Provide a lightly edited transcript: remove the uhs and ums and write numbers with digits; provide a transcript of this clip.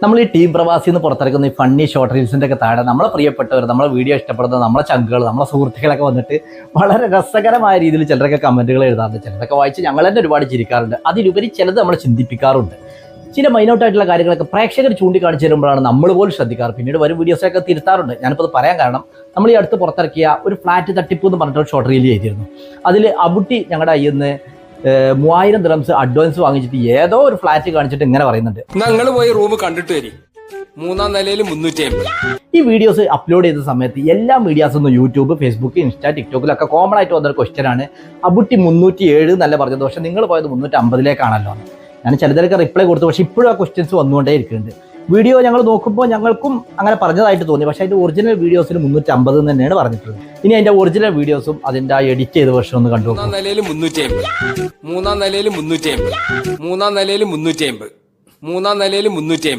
നമ്മൾ ഈ ടീം പ്രവാസി എന്ന് പുറത്തിറക്കുന്ന ഈ ഫണ്ണി ഷോർട്ട് റീൽസിൻ്റെ ഒക്കെ താഴെ നമ്മളെ പ്രിയപ്പെട്ടവർ, നമ്മളെ വീഡിയോ ഇഷ്ടപ്പെടുന്ന നമ്മളെ ചങ്കുകൾ, നമ്മളെ സുഹൃത്തുക്കളൊക്കെ വന്നിട്ട് വളരെ രസകരമായ രീതിയിൽ ചിലരൊക്കെ കമൻറ്റുകൾ എഴുതാറുണ്ട്. ചിലതൊക്കെ വായിച്ച് ഞങ്ങൾ തന്നെ ഒരുപാട് ചിരിക്കാറുണ്ട്. അതിലുപരി ചിലത് നമ്മളെ ചിന്തിപ്പിക്കാറുണ്ട്. ചില മൈനോട്ടായിട്ടുള്ള കാര്യങ്ങളൊക്കെ പ്രേക്ഷകർ ചൂണ്ടിക്കാണിച്ചു തരുമ്പോഴാണ് നമ്മൾ പോലും ശ്രദ്ധിക്കാറ്. പിന്നീട് വരും വീഡിയോസൊക്കെ തിരുത്താറുണ്ട്. ഞാനിപ്പോൾ അത് പറയാൻ കാരണം, നമ്മൾ ഈ അടുത്ത് പുറത്തിറക്കിയ ഒരു ഫ്ലാറ്റ് തട്ടിപ്പ് എന്ന് പറഞ്ഞിട്ട് ഷോർട്ട് റീൽ ചെയ്തിരുന്നു. അതിൽ അബുട്ടി ഞങ്ങളുടെ കയ്യിൽ നിന്ന് 3000 ദിറംസ് അഡ്വാൻസ് വാങ്ങിച്ചിട്ട് ഏതോ ഒരു ഫ്ലാറ്റ് കാണിച്ചിട്ട് ഇങ്ങനെ പറയുന്നുണ്ട്, ഞങ്ങൾ പോയി റൂം കണ്ടിട്ട് വരും, 3-ാം നിലയിൽ 350. ഈ വീഡിയോസ് അപ്ലോഡ് ചെയ്ത സമയത്ത് എല്ലാ മീഡിയാസൊന്നും യൂട്യൂബ്, ഫേസ്ബുക്ക്, ഇൻസ്റ്റാ, ടിക്ടോക്കിലൊക്കെ കോമൺ ആയിട്ട് വന്നൊരു ക്വസ്റ്റ്യനാണ്, അബുട്ടി 307 എന്നല്ല പറഞ്ഞത്, പക്ഷെ നിങ്ങൾ പോയത് 350-ലേക്കാണല്ലോ. ഞാൻ ചിലതിലൊക്കെ റിപ്ലൈ കൊടുത്തു, പക്ഷേ ഇപ്പോഴും ആ ക്വസ്റ്റ്യൻസ് വന്നുകൊണ്ടേ ഇരിക്കുന്നുണ്ട്. വീഡിയോ ഞങ്ങൾ നോക്കുമ്പോൾ ഞങ്ങൾക്കും അങ്ങനെ പറഞ്ഞതായിട്ട് തോന്നി, പക്ഷേ അതിൻ്റെ ഒറിജിനൽ വീഡിയോസിൽ 350 എന്ന് തന്നെയാണ് പറഞ്ഞിട്ടുള്ളത്. ഇനി അതിൻ്റെ ഒറിജിനൽ വീഡിയോസും അതിൻ്റെ എഡിറ്റ് ചെയ്ത വെർഷൻ ഒന്ന് കണ്ടു. 3-ാം നിലയിൽ 350, 3-ാം നിലയിൽ 350, 3-ാം നിലയിൽ 350, 3-ാം നിലയിൽ 350.